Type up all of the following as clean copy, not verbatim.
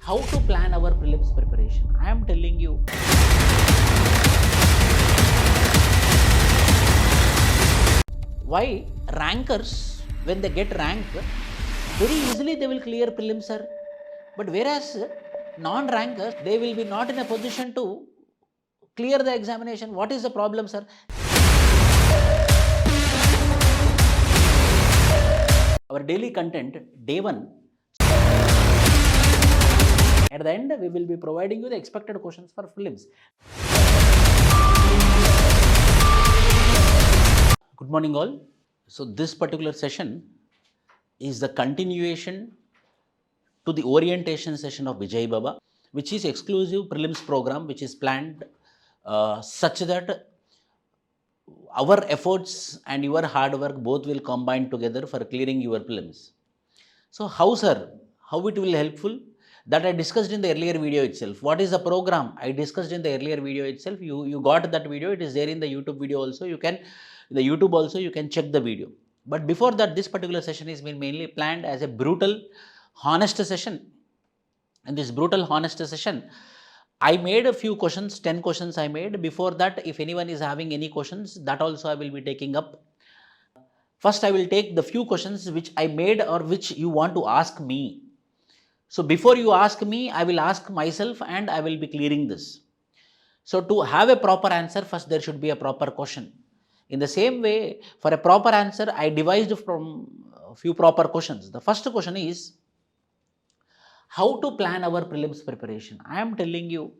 how to plan our prelims preparation. I am telling you. Why rankers, when they get rank, very easily they will clear prelims, sir. But whereas non-rankers, they will be not in a position to clear the examination. What is the problem, sir? Our daily content, day 1. At the end, we will be providing you the expected questions for prelims. Good morning all. So this particular session is the continuation to the orientation session of Vijay Baba, which is exclusive prelims program which is planned such that our efforts and your hard work both will combine together for clearing your prelims. So how, sir? How it will helpful? That I discussed in the earlier video itself. What is the program? I discussed in the earlier video itself. You got that video. It is there in the YouTube video also. You can check the video. But before that, this particular session is been mainly planned as a brutal, honest session. In this brutal, honest session, I made a few questions, 10 questions I made. Before that, if anyone is having any questions, that also I will be taking up. First, I will take the few questions which I made or which you want to ask me. So before you ask me, I will ask myself and I will be clearing this. So to have a proper answer, first there should be a proper question. In the same way, for a proper answer, I devised from a few proper questions. The first question is, how to plan our prelims preparation? I am telling you,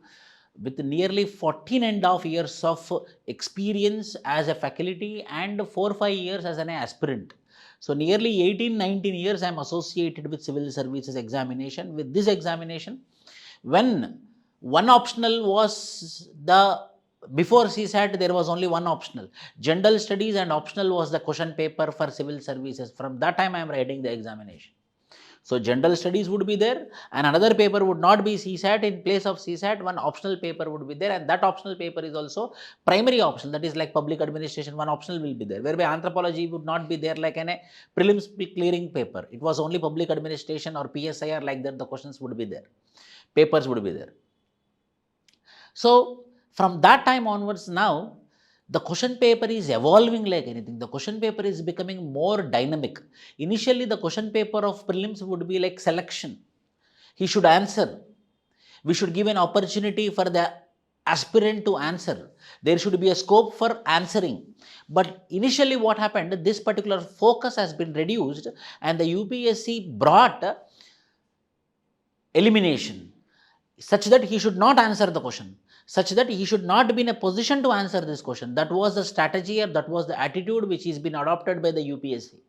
with nearly 14.5 years of experience as a faculty and 4-5 years as an aspirant. So nearly 18-19 years I am associated with civil services examination. With this examination, when one optional was before CSAT, there was only one optional. General studies and optional was the question paper for civil services. From that time I am writing the examination. So general studies would be there and another paper would not be CSAT. In place of CSAT, one optional paper would be there, and that optional paper is also primary optional, that is like public administration, one optional will be there, whereby anthropology would not be there like a prelims clearing paper. It was only public administration or PSI or like that, the questions would be there, papers would be there. So from that time onwards now, the question paper is evolving like anything. The question paper is becoming more dynamic. Initially, the question paper of prelims would be like selection. He should answer. We should give an opportunity for the aspirant to answer. There should be a scope for answering. But initially what happened, this particular focus has been reduced and the UPSC brought elimination such that he should not answer the question, such that he should not be in a position to answer this question. That was the strategy or that was the attitude which is been adopted by the UPSC.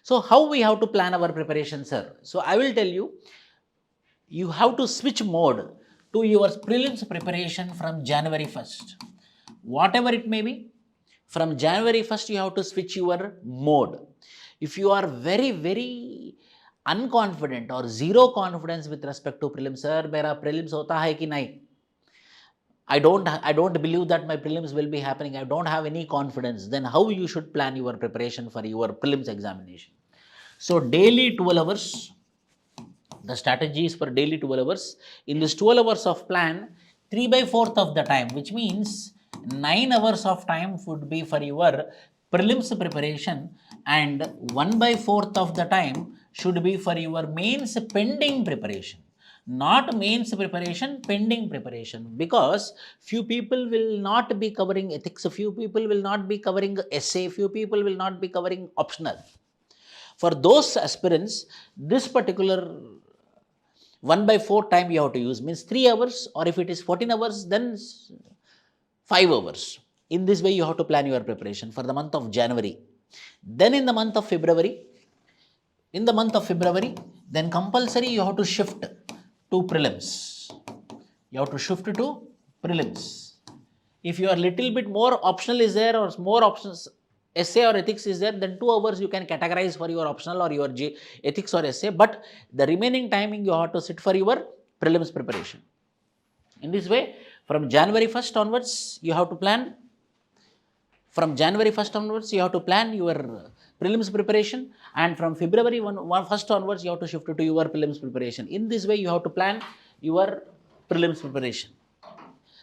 So how we have to plan our preparation, sir? So I will tell you, you have to switch mode to your prelims preparation from January 1st. Whatever it may be, from January 1st you have to switch your mode. If you are very, very unconfident or zero confidence with respect to prelims, sir, mera prelims hota hai ki nahi? I don't believe that my prelims will be happening. I don't have any confidence. Then how you should plan your preparation for your prelims examination? So daily 12 hours, the strategy is for daily 12 hours. In this 12 hours of plan, 3/4 of the time, which means 9 hours of time would be for your prelims preparation and 1/4 of the time should be for your mains pending preparation. Not mains preparation, pending preparation, because few people will not be covering ethics, few people will not be covering essay, few people will not be covering optional. For those aspirants, this particular 1/4 time you have to use, means 3 hours, or if it is 14 hours, then 5 hours. In this way, you have to plan your preparation for the month of January. Then in the month of February, then compulsory you have to shift to prelims. You have to shift to prelims. If you are little bit more optional is there or more options, essay or ethics is there, then 2 hours you can categorize for your optional or your ethics or essay, but the remaining timing you have to sit for your prelims preparation. In this way, from January 1st onwards, you have to plan. From January 1st onwards, you have to plan your prelims preparation, and from February 1st onwards you have to shift to your prelims preparation. In this way you have to plan your prelims preparation.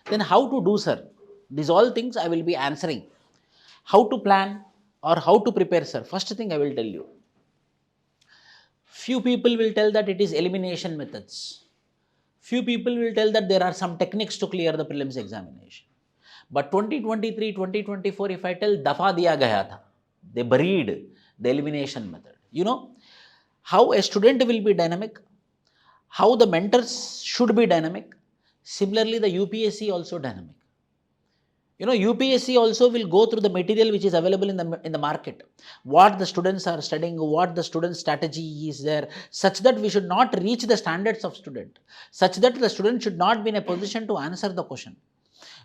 Then how to do, sir? These all things I will be answering. How to plan or how to prepare, sir? First thing I will tell you. Few people will tell that it is elimination methods. Few people will tell that there are some techniques to clear the prelims examination. But 2023, 2024, if I tell dafa diya gaya tha, they buried the elimination method. You know how a student will be dynamic, how the mentors should be dynamic. Similarly, the UPSC also dynamic. You know, UPSC also will go through the material which is available in the market, what the students are studying, what the student strategy is there, such that we should not reach the standards of student, such that the student should not be in a position to answer the question.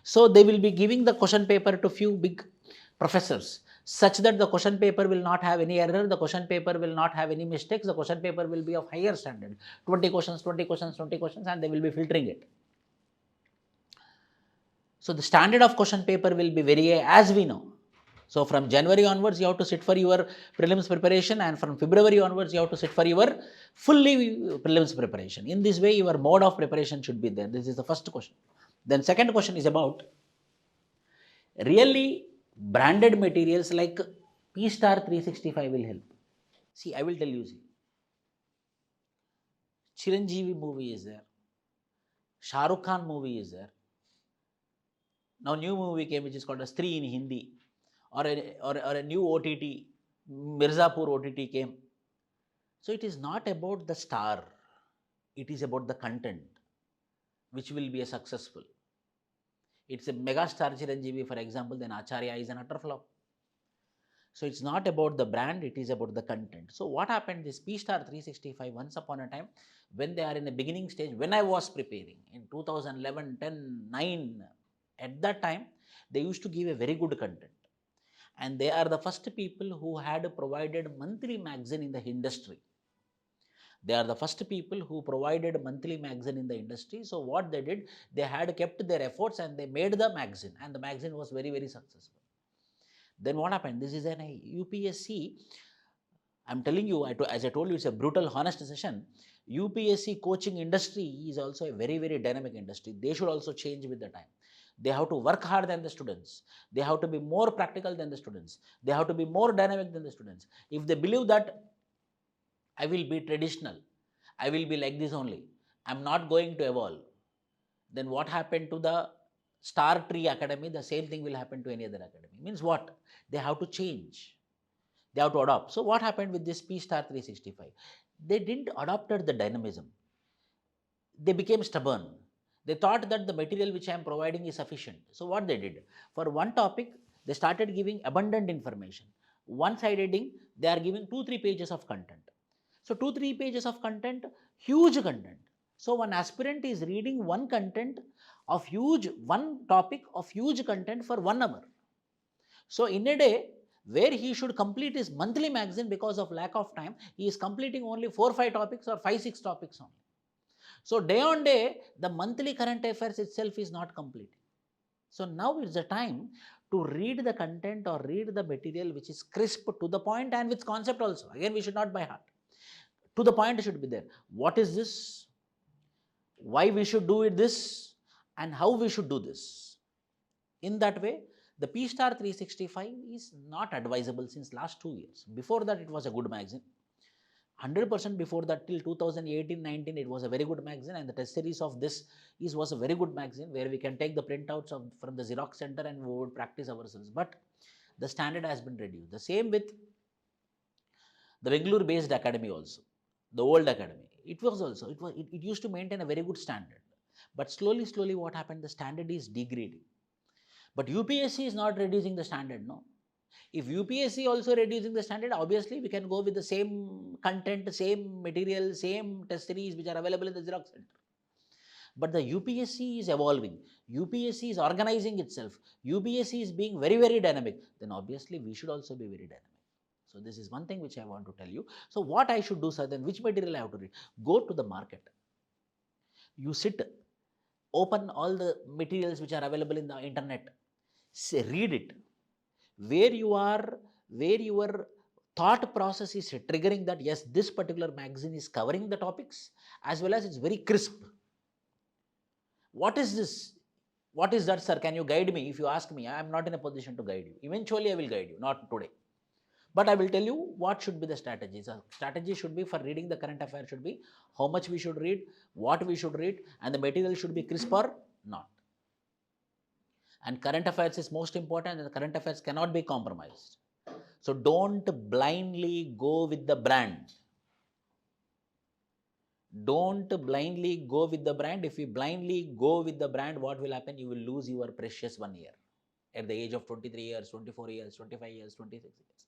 So they will be giving the question paper to few big professors, such that the question paper will not have any error, the question paper will not have any mistakes, the question paper will be of higher standard, 20 questions, 20 questions, 20 questions, and they will be filtering it. So the standard of question paper will be very high, as we know. So from January onwards, you have to sit for your prelims preparation, and from February onwards, you have to sit for your fully prelims preparation. In this way, your mode of preparation should be there. This is the first question. Then second question is about really branded materials like P-Star 365 will help. See, I will tell you, Chiranjeevi movie is there, Shah Rukh Khan movie is there. Now new movie came which is called as 3 in Hindi, or a new OTT, Mirzapur OTT came. So it is not about the star, it is about the content which will be a successful. It's a mega star Chiranjeevi, for example, then Acharya is an utter flop. So it's not about the brand, it is about the content. So what happened, this P-Star 365, once upon a time, when they are in the beginning stage, when I was preparing in 2011, 10, 9, at that time, they used to give a very good content. And they are the first people who had provided monthly magazine in the industry. They are the first people who provided monthly magazine in the industry. So what they did, they had kept their efforts and they made the magazine, and the magazine was very, very successful. Then what happened? This is an UPSC. I'm telling you, as I told you, it's a brutal, honest session. UPSC coaching industry is also a very, very dynamic industry. They should also change with the time. They have to work hard than the students. They have to be more practical than the students. They have to be more dynamic than the students. If they believe that I will be traditional, I will be like this only, I'm not going to evolve, then what happened to the Star Tree Academy? The same thing will happen to any other academy. Means what? They have to change. They have to adopt. So what happened with this P-Star 365? They didn't adopted the dynamism. They became stubborn. They thought that the material which I am providing is sufficient. So what they did? For one topic, they started giving abundant information. One-sideding, they are giving 2-3 pages of content. So 2-3 pages of content, huge content. So one aspirant is reading one topic of huge content for 1 hour. So in a day, where he should complete his monthly magazine, because of lack of time, he is completing only 4-5 topics or 5-6 topics only. So day on day, the monthly current affairs itself is not complete. So now it's the time to read the content or read the material which is crisp, to the point, and with concept also. Again, we should not by heart. To the point should be there. What is this? Why we should do it this? And how we should do this? In that way, the P-Star 365 is not advisable since last 2 years. Before that, it was a good magazine. 100% before that, till 2018-19, it was a very good magazine, and the test series of this was a very good magazine, where we can take the printouts from the Xerox center and we would practice ourselves. But the standard has been reduced. The same with the Bangalore based academy also, the old academy. It used to maintain a very good standard. But slowly what happened? The standard is degrading. But UPSC is not reducing the standard, no. If UPSC also reducing the standard, obviously we can go with the same content, same material, same test series which are available in the Xerox center. But the UPSC is evolving. UPSC is organizing itself. UPSC is being very, very dynamic. Then obviously we should also be very dynamic. So this is one thing which I want to tell you. So what I should do, sir, then which material I have to read? Go to the market. You sit, open all the materials which are available in the internet. Say, read it. Where your thought process is triggering that yes, this particular magazine is covering the topics as well as it's very crisp. What is this? What is that, sir? Can you guide me? If you ask me, I am not in a position to guide you. Eventually, I will guide you, not today. But I will tell you what should be the strategies. A strategy should be for reading the current affair should be how much we should read, what we should read, and the material should be crisp or not. And current affairs is most important, and the current affairs cannot be compromised. So don't blindly go with the brand. Don't blindly go with the brand. If you blindly go with the brand, what will happen? You will lose your precious 1 year at the age of 23 years, 24 years, 25 years, 26 years.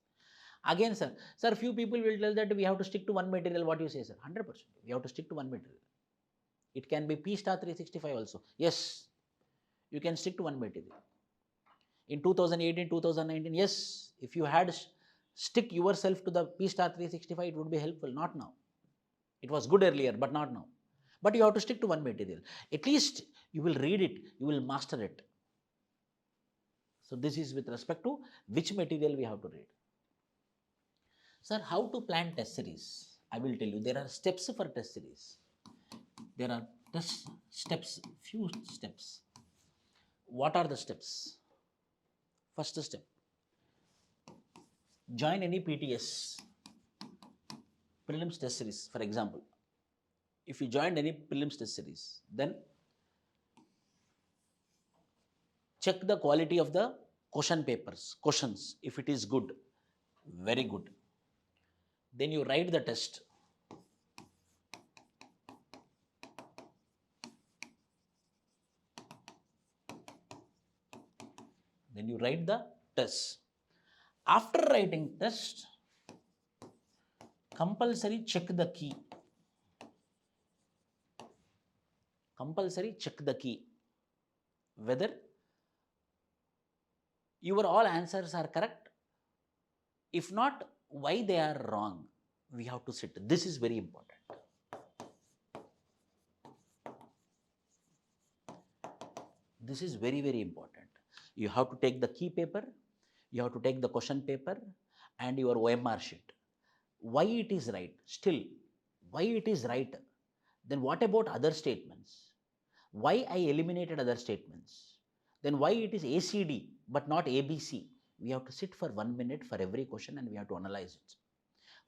Again, sir, few people will tell that we have to stick to one material. What you say, sir? 100%. We have to stick to one material. It can be P star 365 also. Yes, you can stick to one material. In 2018, 2019, yes, if you had stick yourself to the P star 365, it would be helpful. Not now. It was good earlier, but not now. But you have to stick to one material. At least you will read it, you will master it. So this is with respect to which material we have to read. Sir, how to plan test series? I will tell you, there are steps for test series. There are test steps, few steps. What are the steps? First step, join any PTS, prelims test series, for example. If you joined any prelims test series, then check the quality of the question papers, questions. If it is good, very good. Then you write the test. Then you write the test. After writing test, compulsory check the key. Compulsory check the key. Whether your all answers are correct. If not, why they are wrong. We have to sit. This is very important. This is very, very important. You have to take the key paper, you have to take the question paper and your OMR sheet. Why it is right? Still, why it is right? Then what about other statements? Why I eliminated other statements? Then why it is ACD but not ABC? We have to sit for 1 minute for every question and we have to analyze it.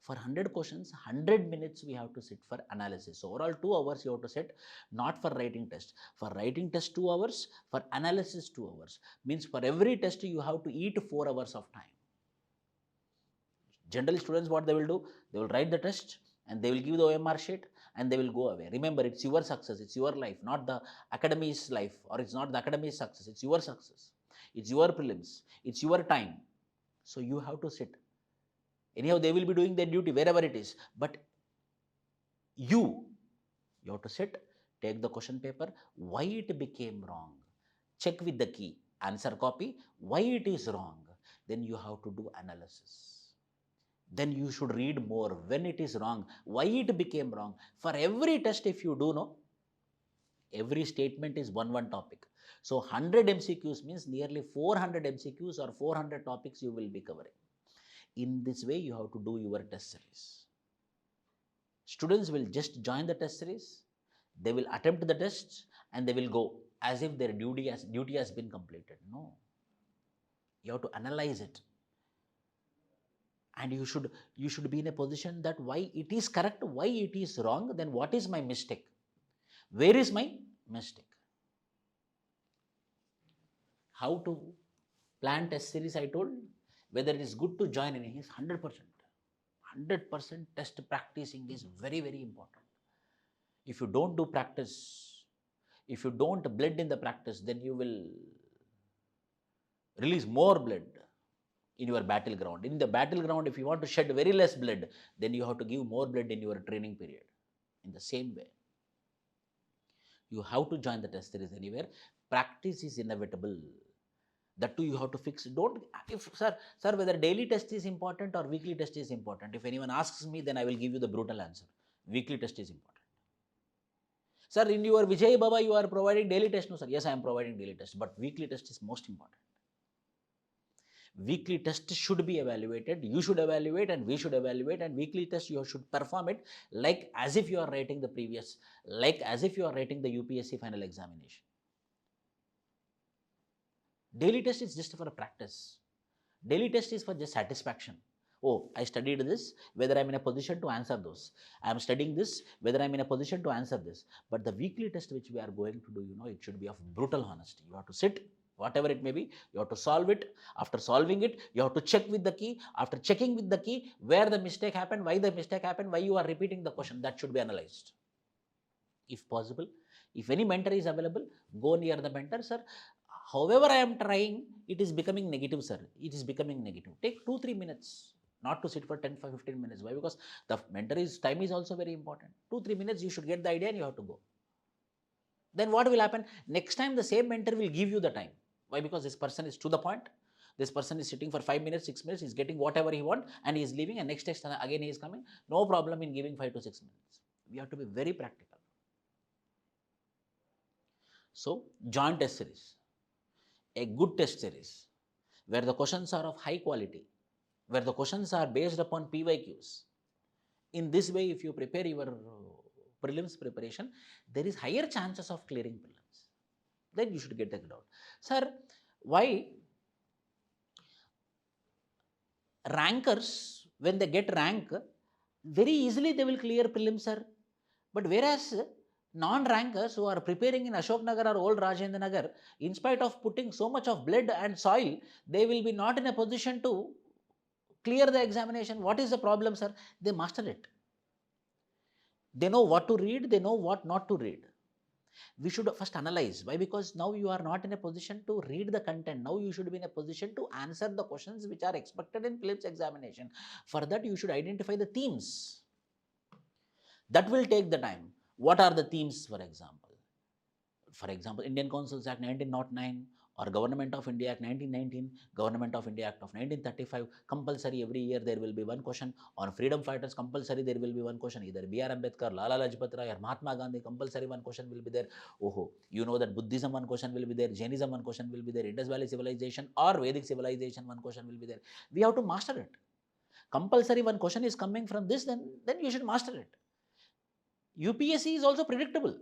For 100 questions, 100 minutes we have to sit for analysis. So overall 2 hours you have to sit, not for writing test. For writing test 2 hours, for analysis 2 hours. Means for every test you have to eat 4 hours of time. Generally students what they will do? They will write the test and they will give the OMR sheet and they will go away. Remember, it's your success, it's your life, not the academy's life, or it's not the academy's success, it's your success. It's your prelims, it's your time. So you have to sit. Anyhow, they will be doing their duty wherever it is. But you have to sit, take the question paper, why it became wrong. Check with the key, answer copy, why it is wrong. Then you have to do analysis. Then you should read more when it is wrong, why it became wrong. For every test, if you do know, every statement is one topic. So 100 MCQs means nearly 400 MCQs or 400 topics you will be covering. In this way, you have to do your test series. Students will just join the test series, they will attempt the tests and they will go as if their duty has been completed. No. You have to analyze it. And you should be in a position that why it is correct, why it is wrong, then what is my mistake? Where is my mistake? How to plan test series I told? Whether it is good to join any, is 100%. 100% test practicing is very, very important. If you don't do practice, if you don't bled in the practice, then you will release more blood in your battleground. In the battleground, if you want to shed very less blood, then you have to give more blood in your training period. In the same way, you have to join the test series anywhere. Practice is inevitable. That too you have to fix. Don't, if sir, whether daily test is important or weekly test is important. If anyone asks me, then I will give you the brutal answer. Weekly test is important. Sir, in your Vijay Baba, you are providing daily test. No, sir. Yes, I am providing daily test, but weekly test is most important. Weekly test should be evaluated. You should evaluate and we should evaluate, and weekly test you should perform it like as if you are writing the previous, like as if you are writing the UPSC final examination. Daily test is just for a practice. Daily test is for just satisfaction. Oh, I studied this, whether I'm in a position to answer those. I'm studying this, whether I'm in a position to answer this. But the weekly test which we are going to do, it should be of brutal honesty. You have to sit, whatever it may be, you have to solve it. After solving it, you have to check with the key. After checking with the key, where the mistake happened, why the mistake happened, why you are repeating the question, that should be analyzed. If possible, if any mentor is available, go near the mentor. Sir, however I am trying, it is becoming negative, sir. It is becoming negative. Take 2-3 minutes, not to sit for 10-15 minutes. Why? Because the mentor's time is also very important. 2-3 minutes, you should get the idea and you have to go. Then what will happen? Next time the same mentor will give you the time. Why? Because this person is to the point. This person is sitting for 5 minutes, 6 minutes, he is getting whatever he wants and he is leaving, and next text again he is coming. No problem in giving 5 to 6 minutes. We have to be very practical. So, joint test series, a good test series, where the questions are of high quality, where the questions are based upon PYQs. In this way, if you prepare your prelims preparation, there is higher chances of clearing prelims. Then you should get the doubt. Sir, why rankers, when they get rank, very easily they will clear prelims, sir. But whereas non-rankers who are preparing in Ashok Nagar or old Rajendra Nagar, in spite of putting so much of blood and soil, they will be not in a position to clear the examination. What is the problem, sir? They master it. They know what to read, they know what not to read. We should first analyze. Why? Because now you are not in a position to read the content. Now you should be in a position to answer the questions which are expected in prelims examination. For that, you should identify the themes. That will take the time. What are the themes, for example? For example, Indian Councils Act 1909 or Government of India Act 1919, Government of India Act of 1935, compulsory every year there will be one question. On freedom fighters, compulsory there will be one question. Either B.R. Ambedkar, Lala Lajpat Rai or Mahatma Gandhi, compulsory one question will be there. Oh, you know that Buddhism one question will be there, Jainism one question will be there, Indus Valley Civilization or Vedic Civilization one question will be there. We have to master it. Compulsory one question is coming from this, then you should master it. UPSC is also predictable.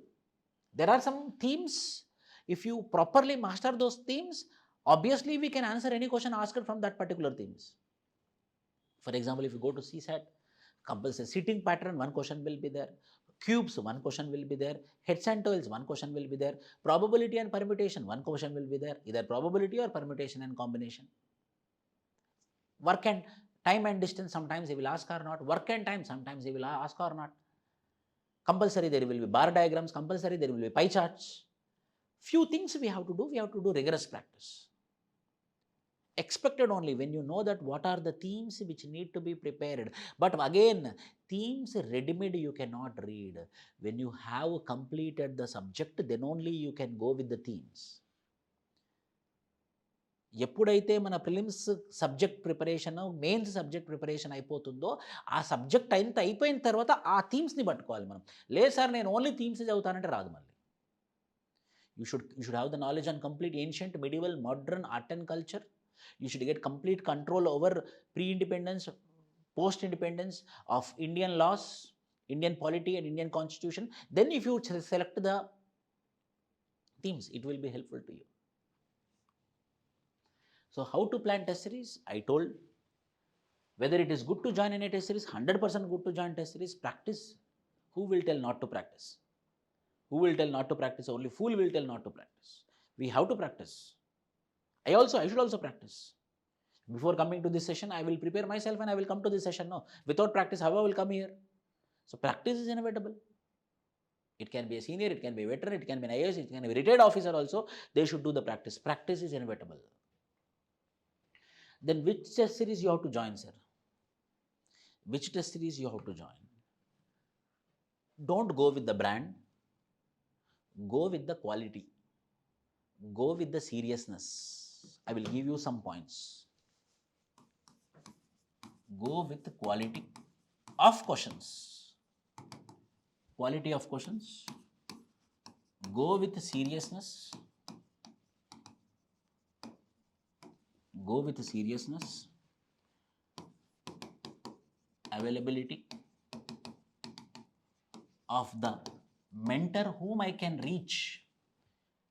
There are some themes. If you properly master those themes, obviously we can answer any question asked from that particular themes. For example, if you go to CSAT, compulsory sitting pattern, one question will be there. Cubes, one question will be there. Heads and tails, one question will be there. Probability and permutation, one question will be there. Either probability or permutation and combination. Work and time and distance, sometimes they will ask or not. Work and time, sometimes they will ask or not. Compulsory there will be bar diagrams, compulsory there will be pie charts. Few things we have to do rigorous practice. Expected only when you know that what are the themes which need to be prepared. But again, themes ready-made you cannot read. When you have completed the subject, then only you can go with the themes. ఎప్పుడైతే మన prelims subject preparation, mains subject preparation అయిపోతుందో, ఆ subject అంతా అయిపోయిన తర్వాత ఆ థీమ్స్ని పట్టుకోవాలి మనం. లేదు సార్ నేను ఓన్లీ థీమ్స్ చదువుతానంటే రాదు మళ్ళీ. You should have the knowledge on complete ancient, medieval, modern art and culture. You should get complete control over pre-independence, post-independence of Indian laws, Indian polity and Indian constitution. Then if you select the themes, it will be helpful to you. So how to plan test series? I told whether it is good to join in a test series, 100% good to join test series. Practice. Who will tell not to practice? Who will tell not to practice? Only fool will tell not to practice. We have to practice. I should also practice. Before coming to this session, I will prepare myself and I will come to this session. No, without practice, how I will come here? So practice is inevitable. It can be a senior, it can be a veteran, it can be an IAS, it can be a retired officer also. They should do the practice. Practice is inevitable. Then which test series you have to join, sir? Which test series you have to join? Don't go with the brand. Go with the quality. Go with the seriousness. I will give you some points. Go with the quality of questions. Quality of questions. Go with the seriousness. Go with seriousness, availability of the mentor whom I can reach.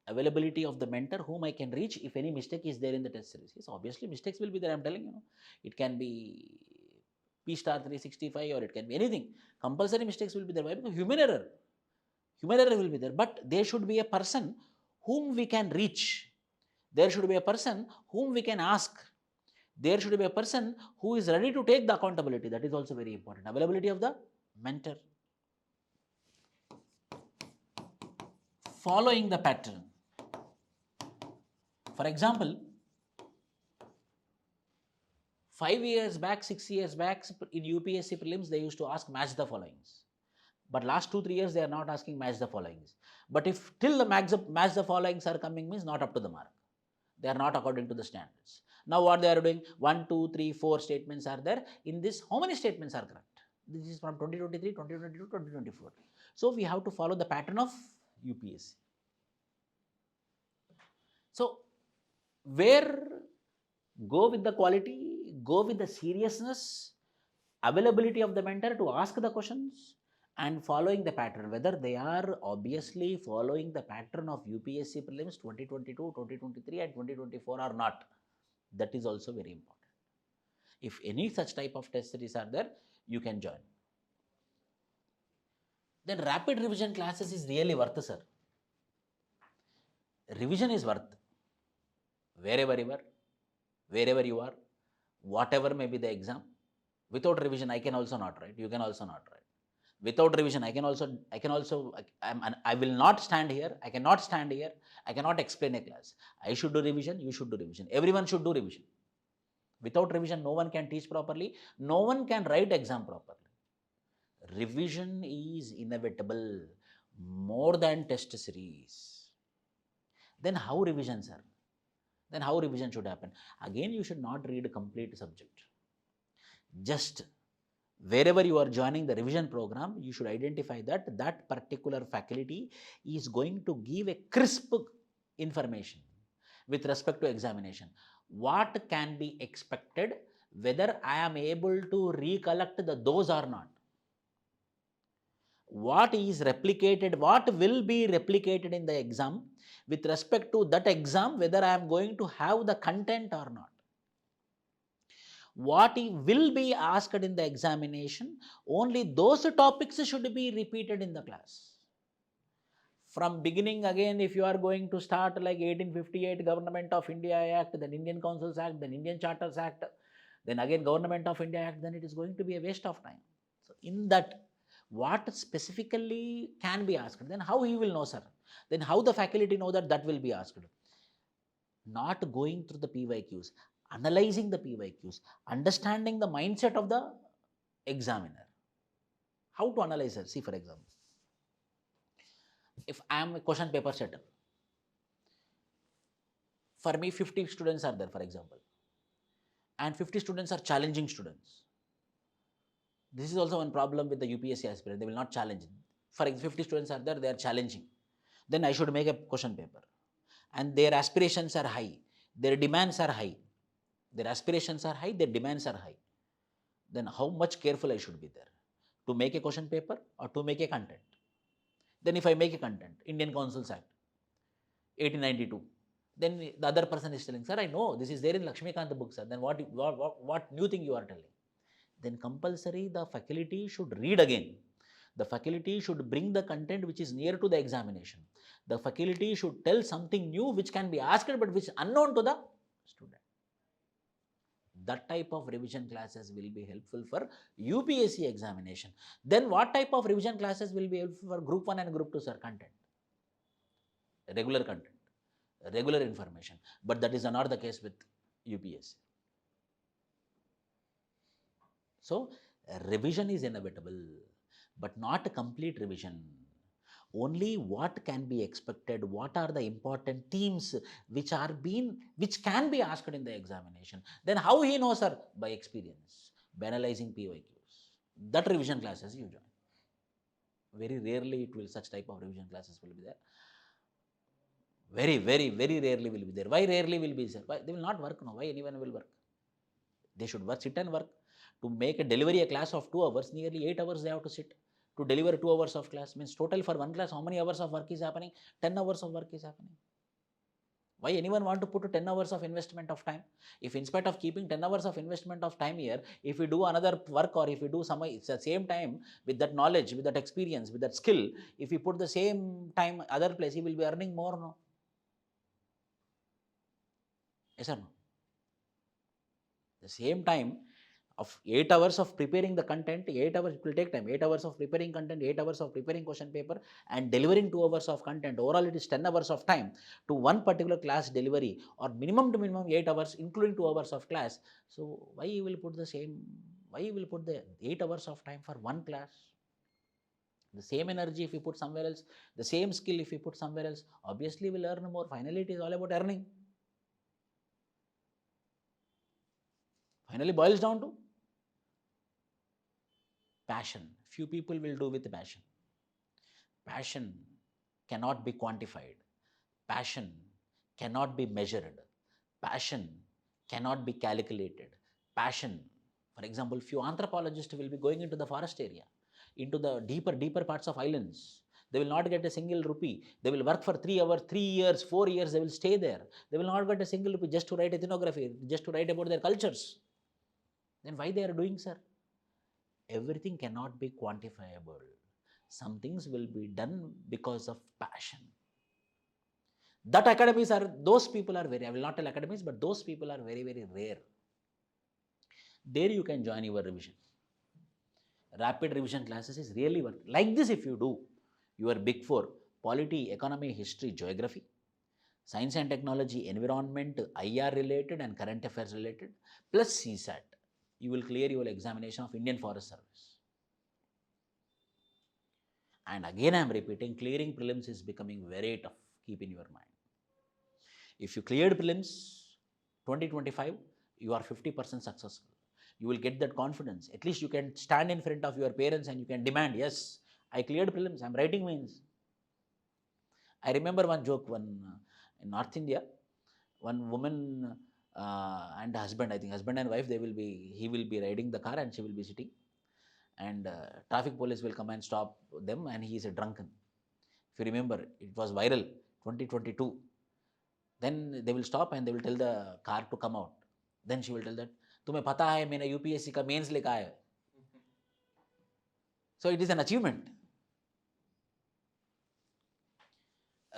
Availability of the mentor whom I can reach if any mistake is there in the test series. Yes, obviously mistakes will be there, I'm telling you. It can be P star 365 or it can be anything. Compulsory mistakes will be there. Why? Because human error. Human error will be there. But there should be a person whom we can reach. There should be a person whom we can ask. There should be a person who is ready to take the accountability. That is also very important. Availability of the mentor. Following the pattern. For example, 5 years back, 6 years back, in UPSC prelims, they used to ask match the followings. But last 2-3 years, they are not asking match the followings. But if till the match the followings are coming, means not up to the mark. They are not according to the standards. Now what they are doing? 1, 2, 3, 4 statements are there. In this, how many statements are correct? This is from 2023, 2022, 2024. So we have to follow the pattern of UPSC. So where go with the quality, go with the seriousness, availability of the mentor to ask the questions, and following the pattern, whether they are obviously following the pattern of UPSC prelims 2022, 2023 and 2024 or not. That is also very important. If any such type of test series are there, you can join. Then rapid revision classes is really worth, sir. Revision is worth. Wherever you are, whatever may be the exam, without revision, I can also not write. You can also not write. Without revision, I will not stand here. I cannot stand here. I cannot explain a class. I should do revision. You should do revision. Everyone should do revision. Without revision, no one can teach properly. No one can write exam properly. Revision is inevitable more than test series. Then how revision, sir? Then how revision should happen? Again, you should not read a complete subject. Just wherever you are joining the revision program, you should identify that that particular faculty is going to give a crisp information with respect to examination. What can be expected, whether I am able to recollect those or not. What is replicated, what will be replicated in the exam with respect to that exam, whether I am going to have the content or not. What will be asked in the examination, only those topics should be repeated in the class. From beginning again, if you are going to start like 1858 Government of India Act, then Indian Councils Act, then Indian Charters Act, then again Government of India Act, then it is going to be a waste of time. So in that, what specifically can be asked, then how he will know, sir? Then how the faculty know that that will be asked? Not going through the PYQs, analyzing the PYQs, understanding the mindset of the examiner. How to analyze it? See, for example, if I am a question paper setter, for me 50 students are there, for example, and 50 students are challenging students. This is also one problem with the UPSC aspirant. They will not challenge. For 50 students are there, they are challenging. Then I should make a question paper. And their aspirations are high. Their demands are high. Their aspirations are high, their demands are high. Then how much careful I should be there? To make a question paper or to make a content? Then if I make a content, Indian Councils Act, 1892, then the other person is telling, sir, I know, this is there in Lakshmikant book, sir. Then what new thing you are telling? Then compulsory the faculty should read again. The faculty should bring the content which is near to the examination. The faculty should tell something new which can be asked but which is unknown to the student. That type of revision classes will be helpful for UPSC examination. Then what type of revision classes will be helpful for Group 1 and Group 2, sir? Content. Regular content. Regular information. But that is not the case with UPSC. So, revision is inevitable, but not a complete revision. Only what can be expected, what are the important themes which can be asked in the examination. Then how he knows, sir? By experience, by analyzing PYQs. That revision classes you join. Very rarely such type of revision classes will be there. Very, very, very rarely will be there. Why rarely will be there? Why? They will not work now. Why anyone will work? They should work, sit and work. To make a delivery a class of 2 hours, nearly 8 hours they have to sit. To deliver 2 hours of class means total for one class, how many hours of work is happening? 10 hours of work is happening. Why anyone want to put 10 hours of investment of time? If in spite of keeping 10 hours of investment of time here, if we do another work or if we do some, it's the same time with that knowledge, with that experience, with that skill, if we put the same time other place, he will be earning more, no? Yes or no? The same time of 8 hours of preparing the content, 8 hours, it will take time, 8 hours of preparing content, 8 hours of preparing question paper and delivering 2 hours of content. Overall, it is 10 hours of time to one particular class delivery, or minimum to minimum 8 hours, including 2 hours of class. So why you will put the same, why you will put the 8 hours of time for one class? The same energy if you put somewhere else, the same skill if you put somewhere else, obviously will earn more. Finally, it is all about earning. Finally boils down to passion. Few people will do with passion. Passion cannot be quantified. Passion cannot be measured. Passion cannot be calculated. Passion, for example, few anthropologists will be going into the forest area, into the deeper parts of islands. They will not get a single rupee. They will work for 3 hours, 3 years, 4 years. They will stay there. They will not get a single rupee just to write ethnography, just to write about their cultures. Then why they are doing, sir? Everything cannot be quantifiable. Some things will be done because of passion. That academies are, those people are very, I will not tell academies, but those people are very, very rare. There you can join your revision. Rapid revision classes is really worth. Like this, if you do your big four, polity, economy, history, geography, science and technology, environment, IR related and current affairs related, plus CSAT, you will clear your examination of Indian Forest Service. And again I am repeating, clearing prelims is becoming very tough. Keep in your mind. If you cleared prelims 2025, you are 50% successful. You will get that confidence. At least you can stand in front of your parents and you can demand, yes, I cleared prelims, I am writing means. I remember one joke, in North India, one woman and husband, I think husband and wife, he will be riding the car and she will be sitting. And traffic police will come and stop them and he is a drunken. If you remember, it was viral, 2022. Then they will stop and they will tell the car to come out. Then she will tell that, तुम्हें पता है मैंने UPSC का mains लिखा है. So it is an achievement.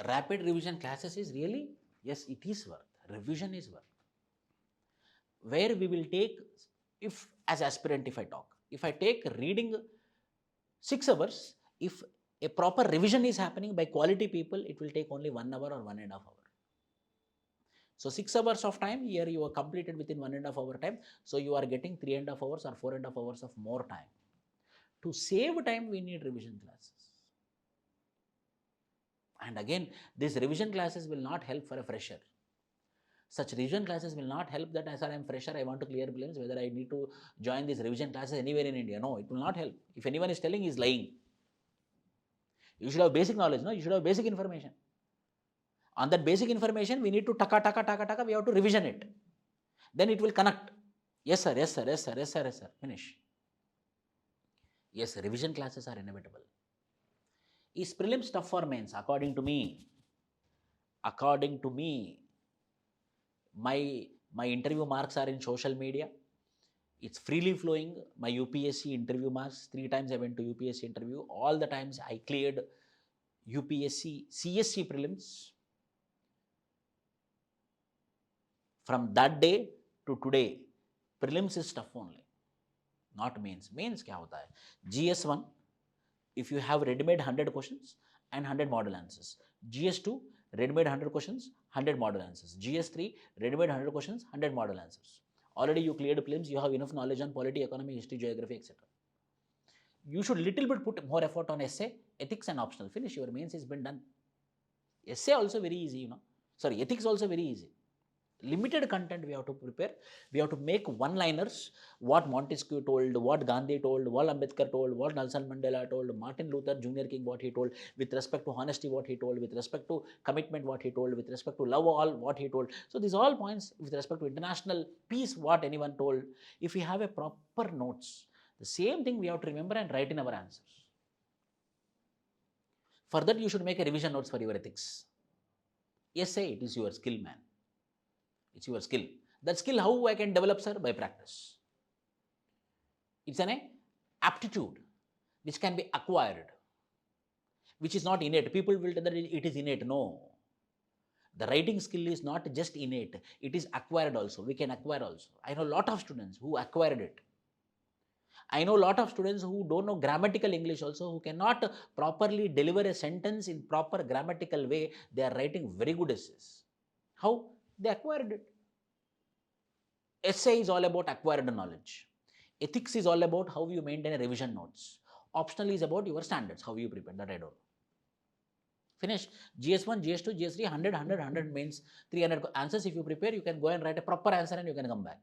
Rapid revision classes is really, yes, it is worth. Revision is worth. Where we will take, if as aspirant, if I talk, if I take reading 6 hours, if a proper revision is happening by quality people, it will take only 1 hour or 1.5 hours. So 6 hours of time, here you are completed within 1.5 hour time. So you are getting 3.5 hours or 4.5 hours of more time. To save time, we need revision classes. And again, these revision classes will not help for a fresher. Such revision classes will not help that as I am fresher, I want to clear prelims, whether I need to join these revision classes anywhere in India. No, it will not help. If anyone is telling, he is lying. You should have basic knowledge, no? You should have basic information. On that basic information, we need to taka, we have to revision it. Then it will connect. Yes sir, yes sir, yes sir, yes sir, yes sir, finish. Yes, revision classes are inevitable. Is prelims tough for mains? According to me, my interview marks are in social media. It's freely flowing. My UPSC interview marks, 3 times I went to UPSC interview. All the times I cleared UPSC CSE prelims. From that day to today, prelims is tough only, not mains. Mains क्या होता है? GS1, if you have ready-made 100 questions and 100 model answers. GS2, ready-made 100 questions, 100 model answers. GS3, ready-made 100 questions, 100 model answers. Already you cleared prelims, you have enough knowledge on polity, economy, history, geography, etc. You should little bit put more effort on essay, ethics and optional. Finish, your mains has been done. Essay also very easy, Sorry, ethics also very easy. Limited content we have to prepare. We have to make one-liners, what Montesquieu told, what Gandhi told, what Ambedkar told, what Nelson Mandela told, Martin Luther Jr. King what he told, with respect to honesty what he told, with respect to commitment what he told, with respect to love all what he told. So these all points with respect to international peace what anyone told. If we have a proper notes, the same thing we have to remember and write in our answers. For that you should make a revision notes for your ethics. Essay, it is your skill, man. It's your skill. That skill, how I can develop, sir? By practice. It's an aptitude which can be acquired, which is not innate. People will tell that it is innate. No. The writing skill is not just innate. It is acquired also. We can acquire also. I know a lot of students who acquired it. I know a lot of students who don't know grammatical English also, who cannot properly deliver a sentence in proper grammatical way. They are writing very good essays. How? They acquired it. Essay is all about acquired knowledge. Ethics is all about how you maintain a revision notes. Optional is about your standards, how you prepare. That I don't know. Finish. GS1, GS2, GS3, 100, 100, 100 means 300 answers. If you prepare, you can go and write a proper answer and you can come back.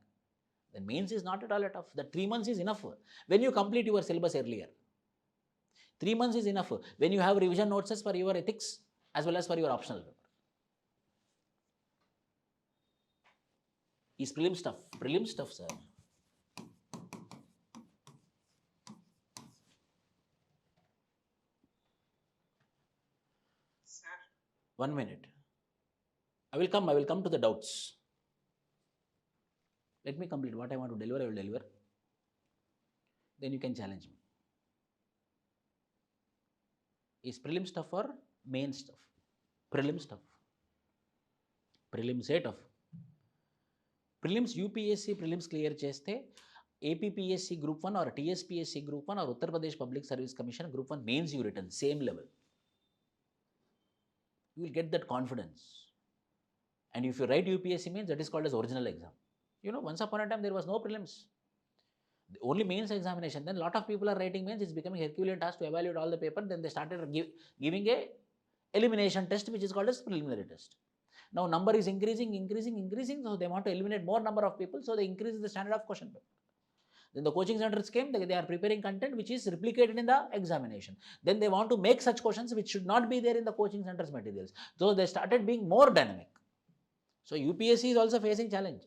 The means is not at all tough. The 3 months is enough. When you complete your syllabus earlier, 3 months is enough. When you have revision notes for your ethics as well as for your optional paper. Is prelim stuff, sir. Sir. 1 minute. I will come to the doubts. Let me complete what I want to deliver, I will deliver. Then you can challenge me. Is prelim stuff or main stuff? Prelim stuff. Prelims tough. Prelims UPSC prelims clear cheste APPSC group 1 or TSPSC group 1 or Uttar Pradesh Public Service Commission group 1 mains you written same level. You will get that confidence. And if you write UPSC mains, that is called as original exam. You know, once upon a time there was no prelims. The only mains examination. Then a lot of people are writing mains. It's becoming Herculean task to evaluate all the paper. Then they started giving a elimination test, which is called as preliminary test. Now number is increasing. So they want to eliminate more number of people. So they increase the standard of question paper. Then the coaching centers came. They are preparing content which is replicated in the examination. Then they want to make such questions which should not be there in the coaching centers materials. So they started being more dynamic. So UPSC is also facing challenge.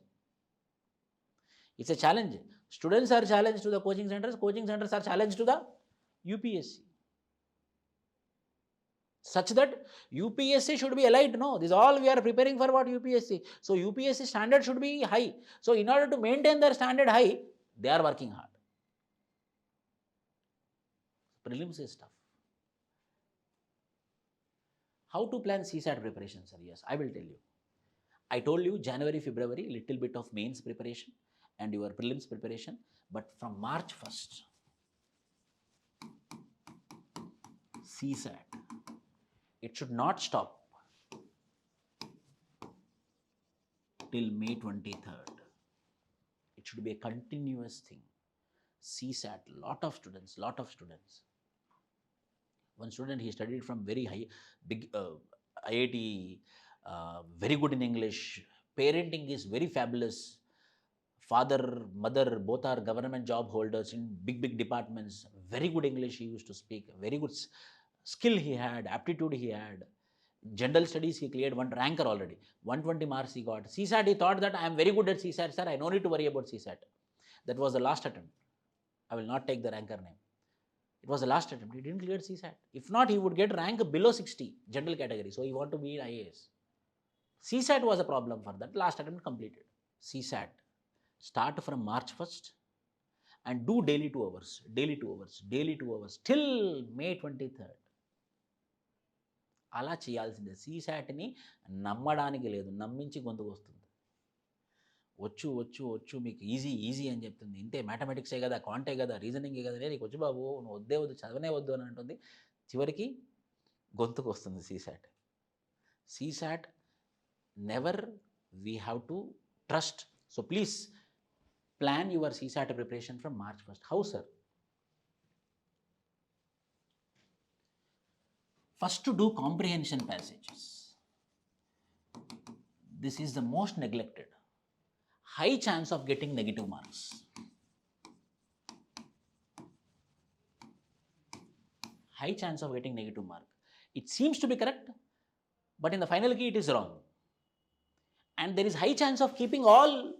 It's a challenge. Students are challenged to the coaching centers are challenged to the UPSC. Such that UPSC should be allied. No, this all we are preparing for what UPSC. So UPSC standard should be high. So in order to maintain their standard high, they are working hard. Prelims is tough. How to plan CSAT preparation, sir? Yes, I will tell you. I told you January, February, little bit of mains preparation and your prelims preparation. But from March 1st, CSAT, it should not stop till May 23rd. It should be a continuous thing. CSAT, lot of students. One student, he studied from very high, big IIT, very good in English. Parenting is very fabulous. Father, mother, both are government job holders in big departments. Very good English he used to speak. Very good skill he had, aptitude he had. General studies he cleared, one ranker already. 120 marks he got. CSAT, he thought that I am very good at CSAT, sir. I no need to worry about CSAT. That was the last attempt. I will not take the ranker name. It was the last attempt. He didn't clear CSAT. If not, he would get rank below 60, general category. So he want to be in IAS. CSAT was a problem for that. Last attempt completed. CSAT. Start from March 1st and do daily 2 hours till May 23rd. అలా చేయాల్సిందే. CSATని నమ్మడానికి లేదు, నమ్మించి గొంతుకు వస్తుంది. వచ్చు మీకు easy అని చెప్తుంది. ఇంతే, మ్యాథమెటిక్సే కదా, క్వాంటే కదా, రీజనింగే కదా, నీకు వచ్చు బాబు, నువ్వు వద్దు చదవనే వద్దు అని అంటుంది. చివరికి గొంతుకు వస్తుంది CSAT. Never we have to trust. So please plan your CSAT preparation from March 1st. How, sir? First, to do comprehension passages. This is the most neglected. High chance of getting negative marks. High chance of getting negative mark. It seems to be correct, but in the final key it is wrong. And there is high chance of keeping all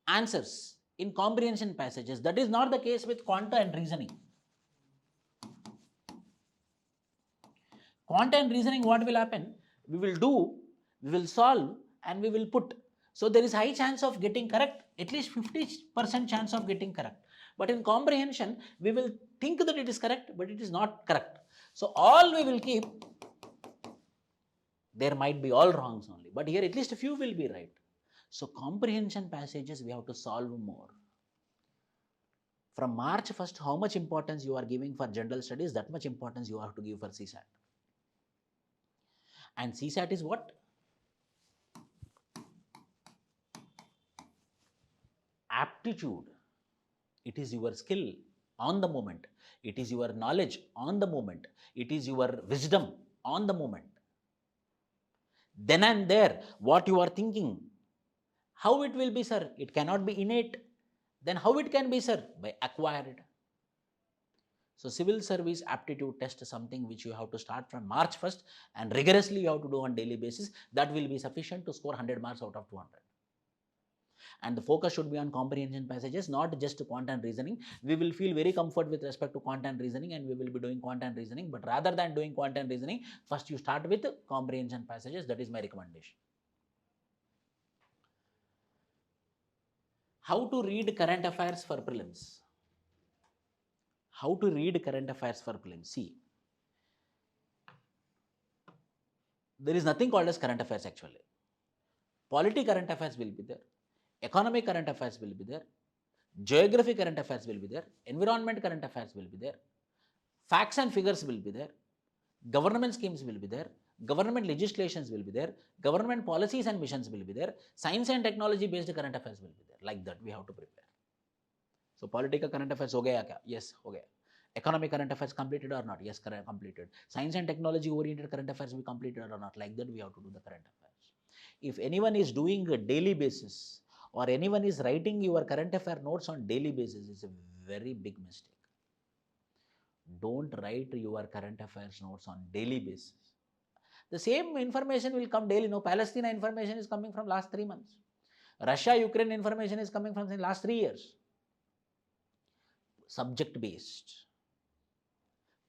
answers in comprehension passages. That is not the case with quanta and reasoning. Quanta and reasoning, what will happen? We will solve, and we will put. So there is high chance of getting correct, at least 50% chance of getting correct. But in comprehension, we will think that it is correct, but it is not correct. So all we will keep, there might be all wrongs only, but here at least a few will be right. So comprehension passages we have to solve more. From March 1st, how much importance you are giving for general studies, that much importance you have to give for CSAT. And CSAT is what? Aptitude. It is your skill on the moment. It is your knowledge on the moment. It is your wisdom on the moment. Then and there, what you are thinking. How it will be, sir? It cannot be innate. Then how it can be, sir? By acquired. So civil service aptitude test is something which you have to start from March 1st and rigorously you have to do on daily basis. That will be sufficient to score 100 marks out of 200. And the focus should be on comprehension passages, not just quant and reasoning. We will feel very comfort with respect to quant and reasoning, and we will be doing quant and reasoning. But rather than doing quant and reasoning, first you start with comprehension passages. That is my recommendation. How to read current affairs for prelims? How to read current affairs for prelims? See, there is nothing called as current affairs actually. Polity current affairs will be there. Economic current affairs will be there. Geography current affairs will be there. Environment current affairs will be there. Facts and figures will be there. Government schemes will be there. Government legislations will be there. Government policies and missions will be there. Science and technology based current affairs will be there. Like that we have to prepare. So political current affairs ho gaya kya? Yes, ho gaya. Economic current affairs completed or not? Yes, completed. Science and technology oriented current affairs we completed or not? Like that we have to do the current affairs. If anyone is doing a daily basis or anyone is writing your current affair notes on daily basis, it's a very big mistake. Don't write your current affairs notes on daily basis. The same information will come daily. No, Palestine information is coming from last 3 months. Russia, Ukraine information is coming from the last 3 years. Subject based.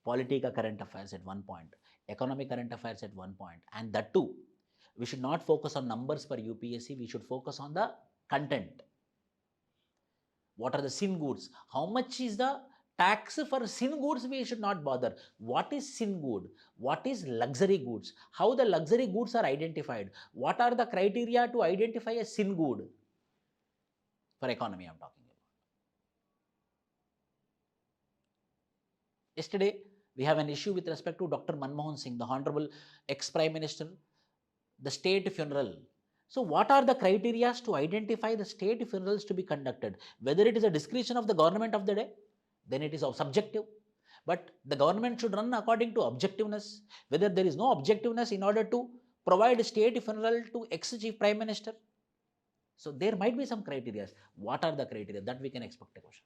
Political current affairs at one point. Economic current affairs at one point. And that too, we should not focus on numbers for UPSC. We should focus on the content. What are the sin goods? How much is the tax for sin goods? We should not bother. What is sin good? What is luxury goods? How the luxury goods are identified? What are the criteria to identify a sin good? For economy I am talking about. Yesterday, we have an issue with respect to Dr. Manmohan Singh, the Honorable ex-Prime Minister, the state funeral. So what are the criteria to identify the state funerals to be conducted? Whether it is a discretion of the government of the day, then it is subjective. But the government should run according to objectiveness. Whether there is no objectiveness in order to provide a state funeral to ex-chief prime minister. So there might be some criteria. What are the criteria? That we can expect a question.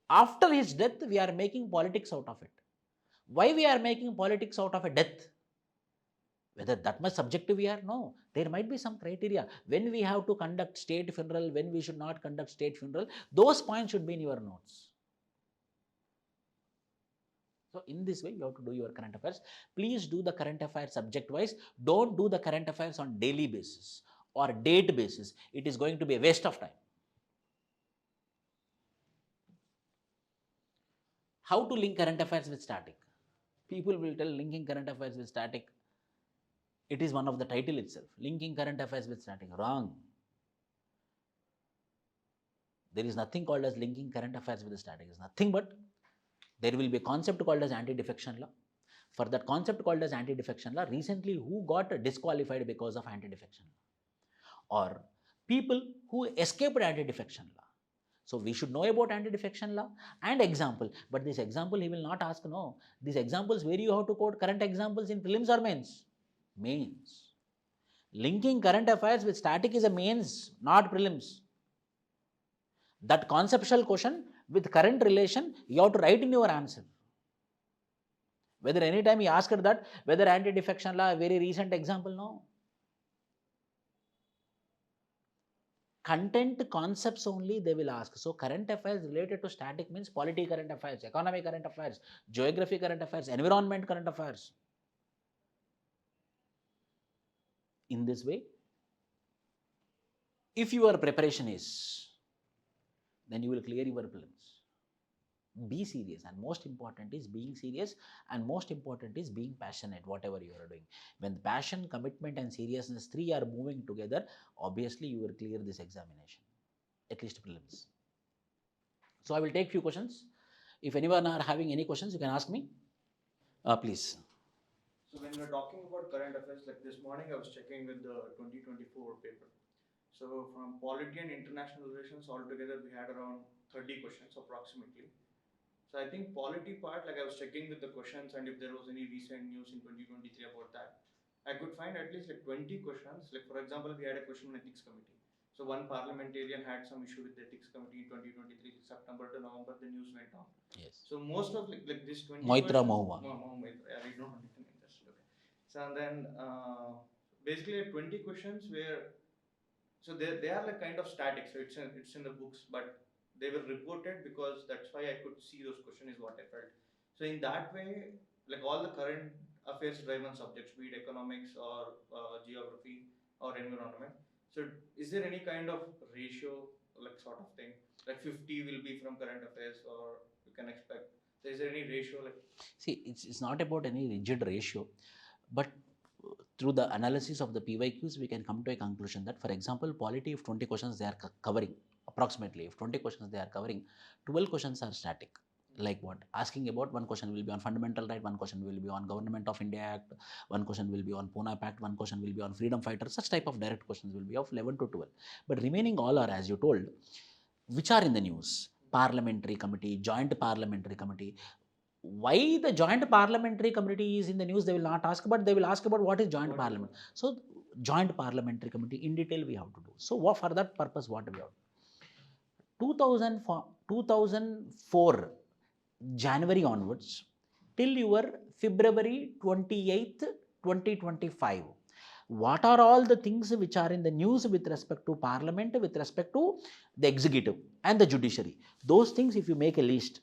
After his death, we are making politics out of it. Why we are making politics out of a death? Whether that much subjective we are? No. There might be some criteria. When we have to conduct state funeral, when we should not conduct state funeral, those points should be in your notes. So in this way, you have to do your current affairs. Please do the current affairs subject wise. Don't do the current affairs on daily basis or date basis. It is going to be a waste of time. How to link current affairs with static? People will tell linking current affairs with static. It is one of the title itself. Linking current affairs with static. Wrong. There is nothing called as linking current affairs with the static. It is nothing but there will be a concept called as anti-defection law. For that concept called as anti-defection law, recently who got disqualified because of anti-defection law? Or people who escaped anti-defection law. So we should know about anti-defection law and example. But this example he will not ask, no. These examples where you have to quote current examples in prelims or mains? Mains. Linking current affairs with static is a mains, not prelims. That conceptual question with current relation, you have to write in your answer. Whether any time he asked that, whether anti-defection law, a very recent example, no. Content concepts only they will ask. So current affairs related to static means polity current affairs, economic current affairs, geography current affairs, environment current affairs. In this way, if your preparation is, then you will clear your prelims. Be serious, and most important is being serious, and most important is being passionate, whatever you are doing. When passion, commitment and seriousness, three are moving together, obviously you will clear this examination, at least prelims. So I will take few questions. If anyone are having any questions, you can ask me. Please. So when we're talking about current affairs, like this morning I was checking with the 2024 paper. So from polity and international relations altogether, we had around 30 questions approximately. So I think polity part, like I was checking with the questions and if there was any recent news in 2023 about that, I could find at least like 20 questions. Like for example, we had a question on ethics committee. So one parliamentarian had some issue with the ethics committee in 2023, September to November, the news went on. Yes. So most of like this 20 Moitra questions, Mohua. Moitra, I don't know the name, that's okay. So and then basically 20 questions where, so they are like kind of static, so it's in the books, but they were reported because that's why I could see those questions is what I felt. So in that way, like all the current affairs driven subjects, be it economics or geography or environment. So is there any kind of ratio, like sort of thing, like 50 will be from current affairs, or you can expect? So is there any ratio like? See, it's not about any rigid ratio, but through the analysis of the PYQs, we can come to a conclusion that, for example, polity, if 20 questions they are covering, approximately, if 20 questions they are covering, 12 questions are static. Like what? Asking about one question will be on fundamental right, one question will be on Government of India Act, one question will be on Pune Pact, one question will be on freedom fighters. Such type of direct questions will be of 11 to 12. But remaining all are, as you told, which are in the news. Parliamentary committee, joint parliamentary committee. Why the joint parliamentary committee is in the news, they will not ask, but they will ask about what is joint parliament. So joint parliamentary committee in detail we have to do. So what, for that purpose, what we have? 2004 January onwards till your February 28th, 2025. What are all the things which are in the news with respect to parliament, with respect to the executive and the judiciary? Those things, if you make a list,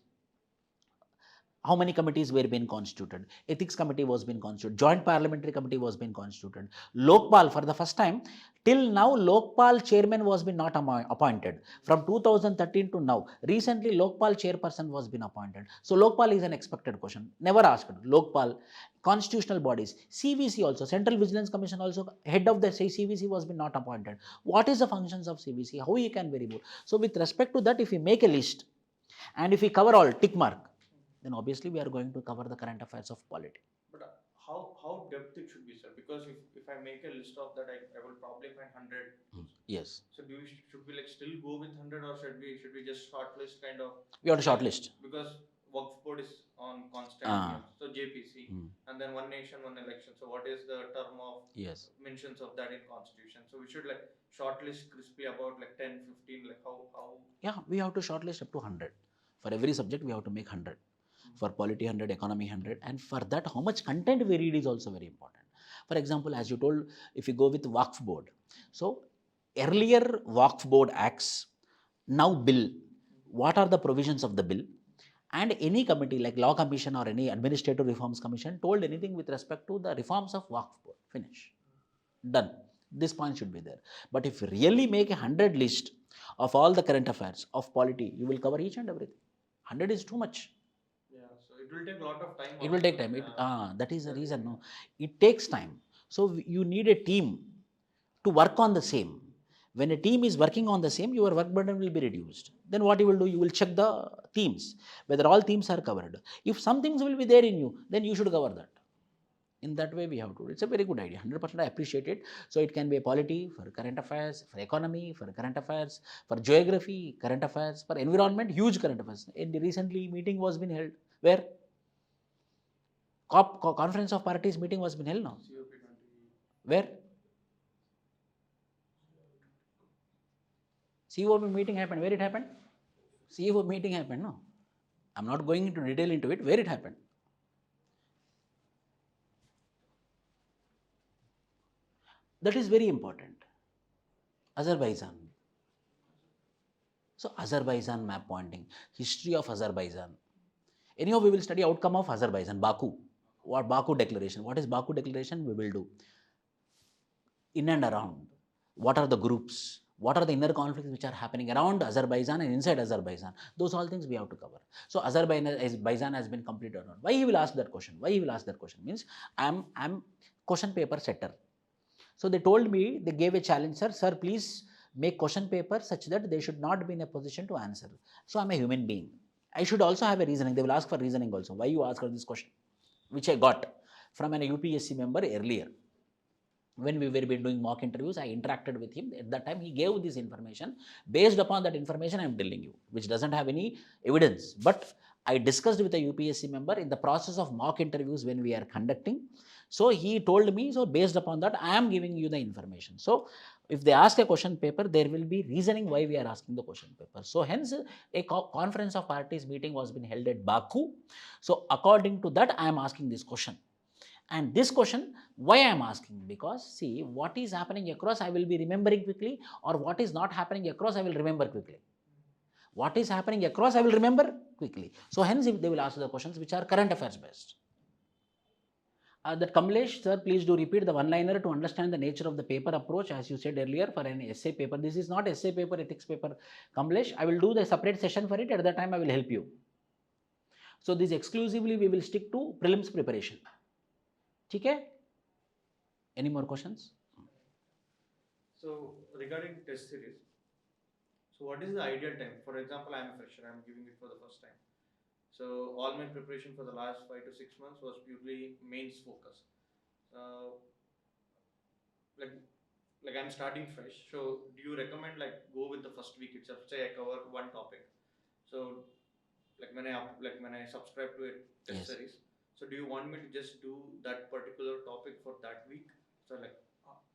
how many committees were being constituted? Ethics committee was being constituted, joint parliamentary committee was being constituted, Lokpal for the first time. Till now, Lokpal chairman was been not appointed. From 2013 to now, recently Lokpal chairperson was been appointed. So Lokpal is an expected question, never asked. Lokpal, constitutional bodies, CVC also, Central Vigilance Commission also, head of the CVC was been not appointed. What is the functions of CVC? How he can be removed? So with respect to that, if we make a list and if we cover all, tick mark, then obviously we are going to cover the current affairs of polity. But how depth it should be, sir? Because if I make a list of that, I will probably find 100. Yes. So should we like still go with 100, or should we just shortlist kind of? We have to shortlist. Because Waqf board is on constant so JPC and then one nation, one election. So what is the term of mentions of that in constitution? So we should like shortlist crisply about like 10, 15, like how? Yeah, we have to shortlist up to 100. For every subject, we have to make 100. For polity 100, economy 100, and for that how much content we read is also very important. For example, as you told, if you go with Waqf board, so earlier Waqf board acts, now bill, what are the provisions of the bill, and any committee like law commission or any administrative reforms commission told anything with respect to the reforms of Waqf board, finish, done. This point should be there. But if you really make a 100 list of all the current affairs of polity, you will cover each and everything. 100 is too much. It will take a lot of time. It will take time. That is the reason. No, it takes time. So you need a team to work on the same. When a team is working on the same, your work burden will be reduced. Then what you will do? You will check the themes, whether all themes are covered. If some things will be there in you, then you should cover that. In that way, we have to. It's a very good idea. 100% I appreciate it. So it can be a polity, for current affairs, for economy, for current affairs, for geography, current affairs, for environment, huge current affairs. In the recently meeting was been held. Where? Conference of Parties meeting was been held now. Where? COP meeting happened. Where it happened? CEO meeting happened, no? I'm not going into detail into it. Where it happened? That is very important. Azerbaijan. So Azerbaijan map pointing, history of Azerbaijan. Anyhow, we will study outcome of Azerbaijan, Baku. What Baku declaration? What is Baku declaration? We will do. In and around. What are the groups? What are the inner conflicts which are happening around Azerbaijan and inside Azerbaijan? Those all things we have to cover. So Azerbaijan has been completed or not. Why he will ask that question? Why he will ask that question? Means I'm question paper setter. So they told me, they gave a challenge, sir, please make question paper such that they should not be in a position to answer. So I'm a human being. I should also have a reasoning. They will ask for reasoning also. Why you ask her this question? Which I got from an UPSC member earlier. When we were doing mock interviews, I interacted with him. At that time, he gave this information. Based upon that information, I am telling you, which doesn't have any evidence. But I discussed with a UPSC member in the process of mock interviews when we are conducting. So he told me, so based upon that, I am giving you the information. So if they ask a question paper, there will be reasoning why we are asking the question paper. So hence, a conference of parties meeting was been held at Baku. So according to that, I am asking this question. And this question, why I am asking? Because see, what is happening across, I will be remembering quickly, or what is not happening across, I will remember quickly. What is happening across, I will remember quickly. So hence, if they will ask the questions which are current affairs based. That Kamlesh, sir, please do repeat the one-liner to understand the nature of the paper approach, as you said earlier, for an essay paper. This is not essay paper, ethics paper. Kamlesh, I will do the separate session for it. At that time, I will help you. So this exclusively, we will stick to prelims preparation. Okay? Any more questions? So regarding test series, so what is the ideal time? For example, I am a fresher, I am giving it for the first time. So all my preparation for the last 5 to 6 months was purely mains focus. Like I'm starting fresh. So do you recommend like go with the first week itself? Say I cover one topic. So like when I subscribe to a test Yes. series. So do you want me to just do that particular topic for that week? So like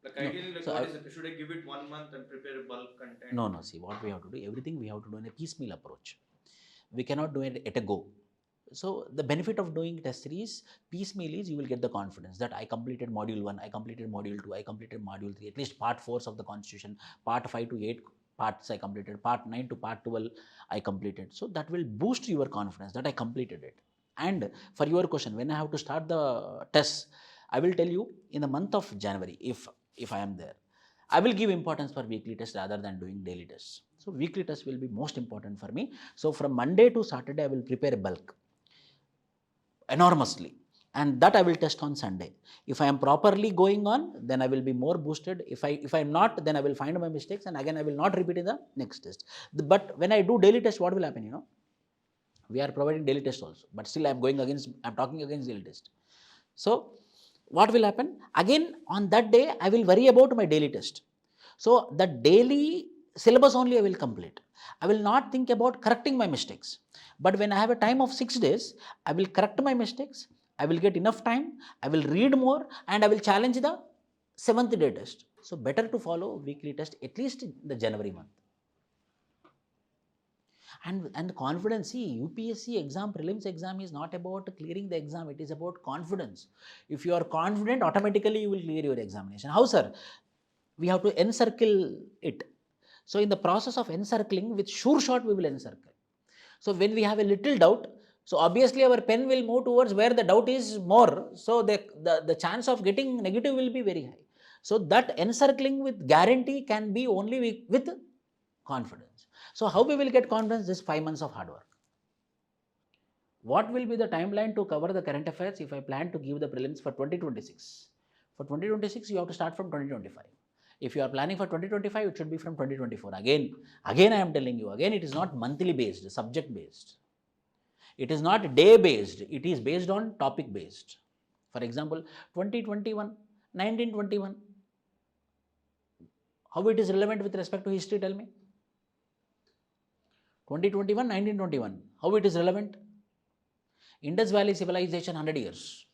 No. ideally, like So what is it? Should I give it 1 month and prepare a bulk content? No, see, what we have to do, everything we have to do in a piecemeal approach. We cannot do it at a go. So the benefit of doing test series piecemeal is you will get the confidence that I completed module 1, I completed module 2, I completed module 3, at least part 4 of the constitution, part 5 to 8 parts I completed, part 9 to part 12 I completed. So that will boost your confidence that I completed it. And for your question, when I have to start the tests, I will tell you in the month of January, if I am there, I will give importance for weekly tests rather than doing daily tests. So weekly tests will be most important for me. So from Monday to Saturday, I will prepare a bulk enormously, and that I will test on Sunday. If I am properly going on, then I will be more boosted. If I am not, then I will find my mistakes, and again I will not repeat in the next test. But when I do daily test, what will happen? We are providing daily test also, but still I'm talking against daily test. So what will happen? Again on that day, I will worry about my daily test. So the daily syllabus only I will complete. I will not think about correcting my mistakes. But when I have a time of 6 days, I will correct my mistakes. I will get enough time. I will read more, and I will challenge the 7th day test. So better to follow weekly test at least in the January month. And confidence, see, UPSC exam, prelims exam is not about clearing the exam, it is about confidence. If you are confident, automatically you will clear your examination. How, sir? We have to encircle it. So in the process of encircling, with sure shot we will encircle. So when we have a little doubt, so obviously our pen will move towards where the doubt is more. So the chance of getting negative will be very high. So that encircling with guarantee can be only with confidence. So how we will get confidence? This 5 months of hard work. What will be the timeline to cover the current affairs if I plan to give the prelims for 2026? For 2026, you have to start from 2025. If you are planning for 2025, it should be from 2024. Again I am telling you, again it is not monthly based, subject based. It is not day based, it is based on topic based. For example, 1921, how it is relevant with respect to history, tell me. 1921, how it is relevant? Indus Valley civilization, 100 years.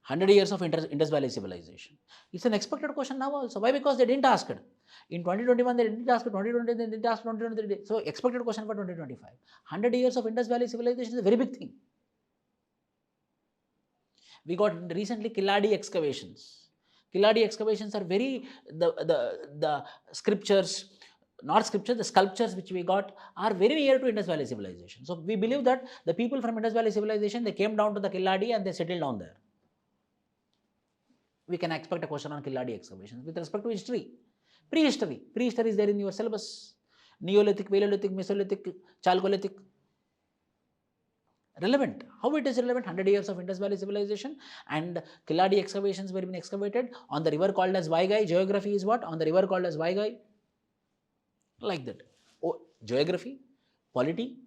100 years of Indus Valley civilization. It's an expected question now also. Why? Because they didn't ask it. In 2021, they didn't ask 2020, they didn't ask 2023. So expected question for 2025. 100 years of Indus Valley civilization is a very big thing. We got recently Kiladi excavations. Kiladi excavations are very, the scriptures, not scriptures, the sculptures which we got are very near to Indus Valley civilization. So we believe that the people from Indus Valley civilization, they came down to the Kiladi and they settled down there. We can expect a question on Kiladi excavations. With respect to history, prehistory is there in your syllabus. Neolithic, Paleolithic, Mesolithic, Chalcolithic. Relevant. How it is relevant? 100 years of Indus Valley civilization and Kiladi excavations were being excavated on the river called as Vaigai. Geography is what? On the river called as Vaigai. Like that. Oh, geography, polity,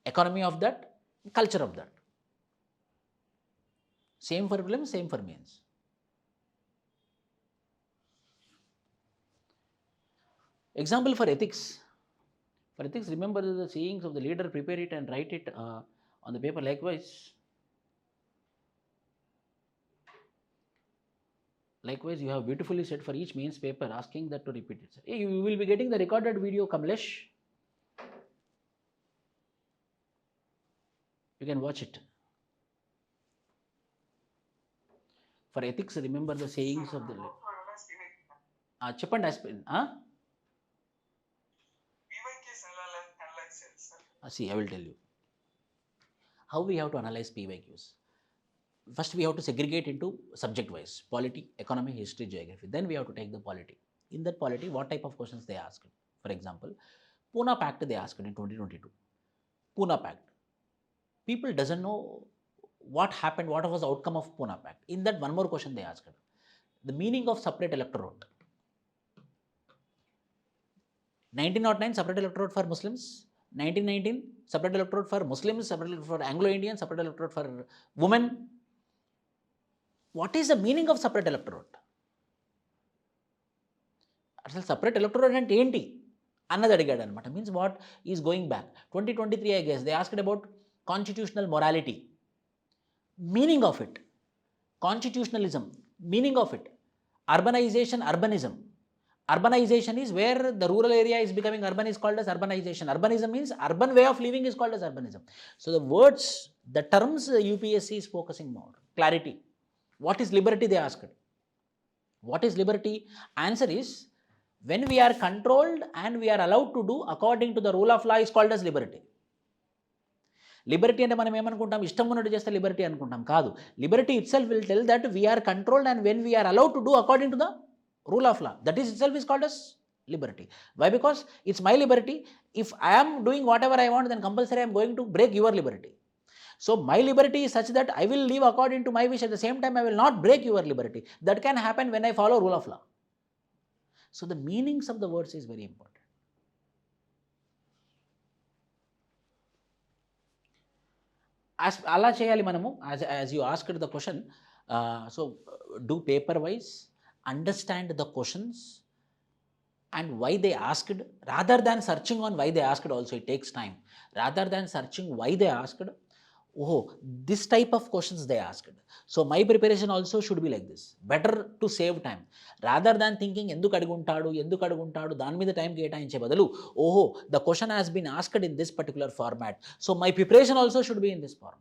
economy of that, culture of that. Same for prelims, same for mains. Example for ethics. For ethics, remember the sayings of the leader, prepare it and write it on the paper likewise. Likewise, you have beautifully said for each mains paper, asking that to repeat it. You will be getting the recorded video, Kamlesh. You can watch it. For ethics, remember the sayings of the leader. Cheppandi. See, I will tell you. How we have to analyze PYQs. First, we have to segregate into subject-wise, polity, economy, history, geography. Then we have to take the polity. In that polity, what type of questions they asked? For example, Pune Pact they asked in 2022. Pune Pact. People doesn't know what happened, what was the outcome of Pune Pact. In that, one more question they asked. The meaning of separate electorate. 1909, separate electorate for Muslims. 1919, separate electorate for Muslims, separate electorate for Anglo-Indians, separate electorate for women. What is the meaning of separate electorate? Asal separate electorate ante enti annadi adigadu anamata. Means what is going back. 2023, I guess, they asked about constitutional morality. Meaning of it. Constitutionalism. Meaning of it. Urbanization, urbanism. Urbanization is where the rural area is becoming urban, is called as urbanization. Urbanism means urban way of living is called as urbanism. So the words, the terms UPSC is focusing more. Clarity. What is liberty, they asked. What is liberty? Answer is, when we are controlled and we are allowed to do according to the rule of law is called as liberty. Liberty ante manam emannukuntam, ishtam unnattu cheste liberty anukuntam. Kaadu. Liberty itself will tell that we are controlled and when we are allowed to do according to the rule of law. That is itself is called as liberty. Why? Because it's my liberty. If I am doing whatever I want, then compulsory I am going to break your liberty. So my liberty is such that I will live according to my wish. At the same time, I will not break your liberty. That can happen when I follow rule of law. So the meanings of the words is very important. Ala cheyali manamu, as you asked the question, so do paper wise, understand the questions and why they asked, rather than searching on why they asked also, it takes time. Rather than searching why they asked, oh, this type of questions they asked. So my preparation also should be like this. Better to save time. Rather than thinking, enduku aduguntaadu, dani meeda time ketayinche badalu, oh, the question has been asked in this particular format. So my preparation also should be in this format.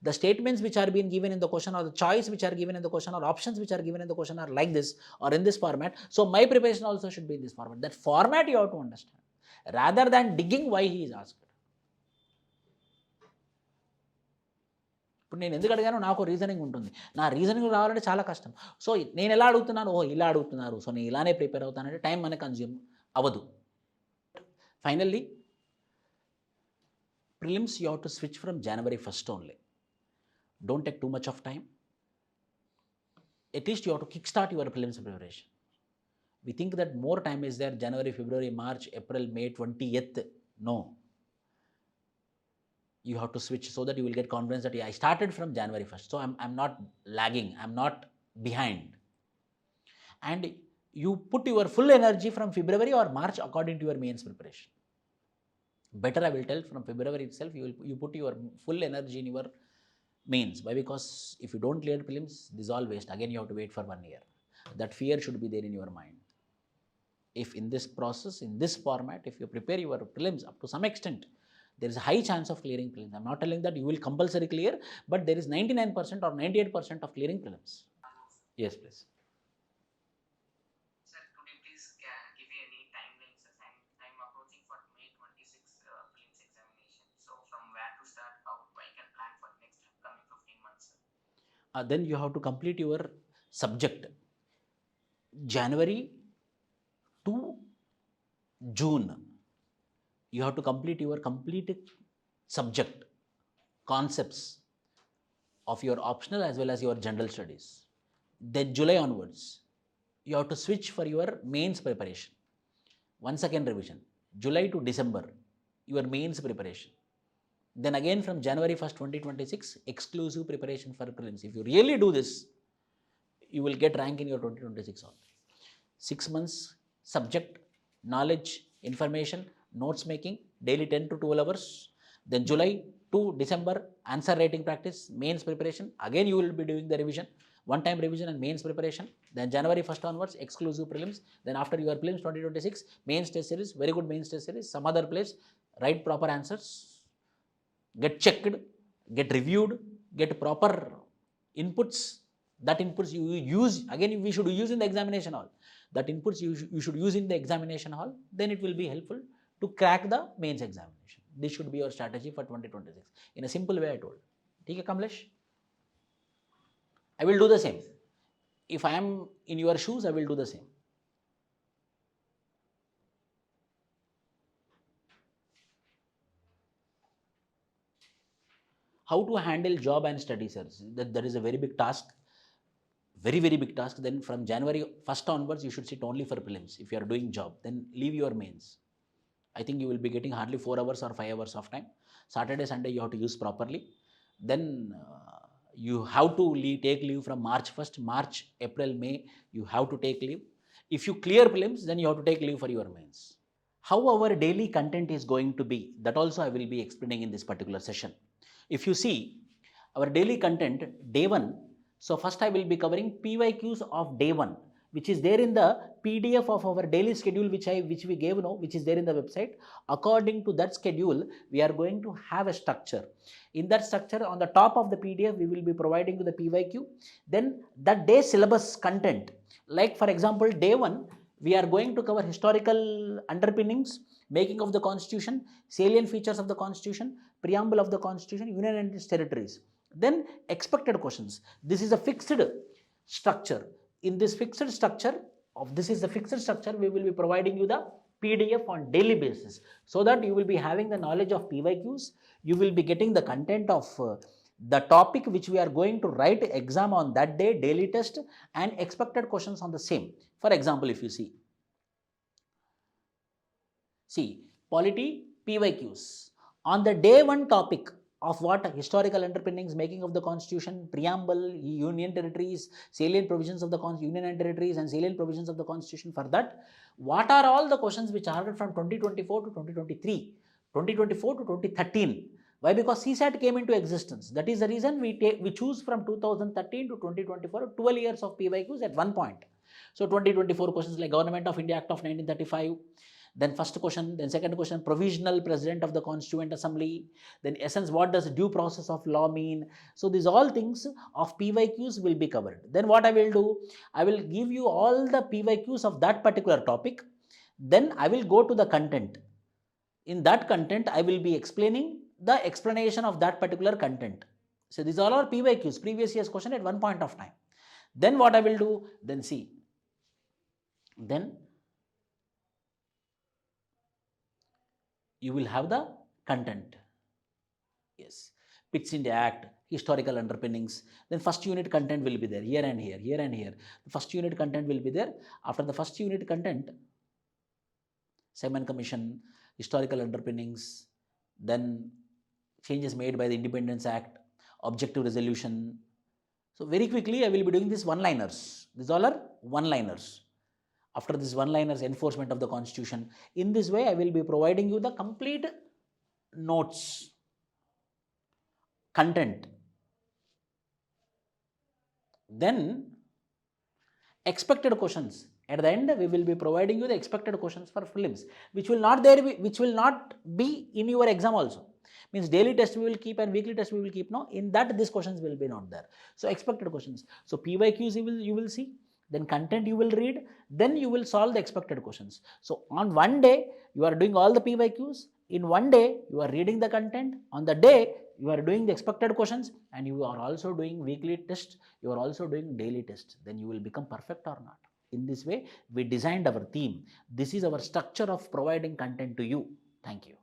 The statements which are being given in the question, or the choice which are given in the question, or options which are given in the question are like this or in this format. So my preparation also should be in this format. That format you have to understand. Rather than digging why he is asked. ఇప్పుడు నేను ఎందుకు అడిగానో నాకు reasoning ఉంటుంది. నా reasoning రావాలంటే చాలా కష్టం. So నేను ఎలా అడుగుతున్నాను, ఇలా అడుగుతున్నారు, సో నేను ఇలానే ప్రిపేర్ అవుతానంటే టైం మనకి కన్జ్యూమ్ అవ్వదు. Finally prelims you have to switch from January 1st only. Don't take too much of time. At least you have to kickstart your prelims preparation. We think that more time is there, January, February, March, April, May 20th. No. You have to switch so that you will get confidence that I started from January 1st. So I'm not lagging. I'm not behind. And you put your full energy from February or March according to your mains preparation. Better I will tell from February itself, you put your full energy in your mains. Why? Because if you don't clear prelims, this is all waste. Again, you have to wait for 1 year. That fear should be there in your mind. If in this process, in this format, if you prepare your prelims up to some extent, there is a high chance of clearing prelims. I'm not telling that you will compulsory clear, but there is 99% or 98% of clearing prelims. Yes, please. Sir, could you please give me any timelines? As I'm approaching for May 26 prelims examination. So from where to start? How I can plan for next coming 15 months? Then you have to complete your subject. January to June, you have to complete your complete subject concepts of your optional as well as your general studies. Then July onwards, you have to switch for your mains preparation. One second revision. July to December, your mains preparation. Then again from January 1st, 2026, exclusive preparation for prelims. If you really do this, you will get rank in your 2026 all. 6 months subject, knowledge, information, notes making, daily 10 to 12 hours. Then July to December, answer writing practice, mains preparation. Again, you will be doing the revision, one-time revision and mains preparation. Then January 1st onwards, exclusive prelims. Then after your prelims 2026, mains test series, very good mains test series, some other place, write proper answers, get checked, get reviewed, get proper inputs. That inputs you use, again we should use in the examination hall. That inputs you should use in the examination hall, then it will be helpful to crack the mains examination. This should be your strategy for 2026. In a simple way I told. Okay, Kamlesh? I will do the same. If I am in your shoes, I will do the same. How to handle job and study, sir? That is a very big task. Very, very big task. Then from January 1st onwards, you should sit only for prelims. If you are doing job, then leave your mains. I think you will be getting hardly 4 hours or 5 hours of time. Saturday, Sunday, you have to use properly. Then you have to take leave from March 1st, March, April, May, you have to take leave. If you clear prelims, then you have to take leave for your mains. How our daily content is going to be, that also I will be explaining in this particular session. If you see, our daily content, day 1, so first I will be covering PYQs of day 1, which is there in the PDF of our daily schedule, which we gave now, which is there in the website. According to that schedule, we are going to have a structure. In that structure, on the top of the PDF, we will be providing you the PYQ. Then that day syllabus content, like for example, day 1, we are going to cover historical underpinnings, making of the constitution, salient features of the constitution, preamble of the constitution, union and its territories. Then expected questions. This is a fixed structure. In this fixed structure, we will be providing you the PDF on daily basis, so that you will be having the knowledge of PYQs. You will be getting the content of the topic which we are going to write exam on that day, daily test, and expected questions on the same. For example, if you see polity PYQs on the day 1 topic of what? Historical underpinnings, making of the constitution, preamble, union territories, salient provisions of the union and territories, and salient provisions of the constitution. For that, what are all the questions which are from 2024 to 2023, 2024 to 2013? Why? Because CSAT came into existence. That is the reason we choose from 2013 to 2024, 12 years of PYQs at one point. So 2024 questions like Government of India Act of 1935, then first question, then second question, provisional president of the Constituent Assembly, then essence, what does due process of law mean? So these all things of PYQs will be covered. Then what I will do, I will give you all the PYQs of that particular topic. Then I will go to the content. In that content, I will be explaining the explanation of that particular content. So these all are PYQs, previous year's question at one point of time. Then what I will do, then see, then you will have the content. Yes, Pitt's India Act, historical underpinnings. Then first unit content will be there, here and here, here and here. The first unit content will be there. After the first unit content, Simon Commission, historical underpinnings, then changes made by the Independence Act, objective resolution. So very quickly I will be doing these one-liners. These all are one-liners. After this one-liners, enforcement of the constitution. In this way, I will be providing you the complete notes, content. Then expected questions. At the end, we will be providing you the expected questions for prelims, which will not be in your exam also. Means daily test we will keep and weekly test we will keep. No, in that these questions will be not there. So expected questions. So PYQs you will see, then content you will read, then you will solve the expected questions. So on one day you are doing all the PYQs. In one day you are reading the content. On the day you are doing the expected questions, and you are also doing weekly test. You are also doing daily test. Then you will become perfect or not. In this way, we designed our theme. This is our structure of providing content to you. Thank you.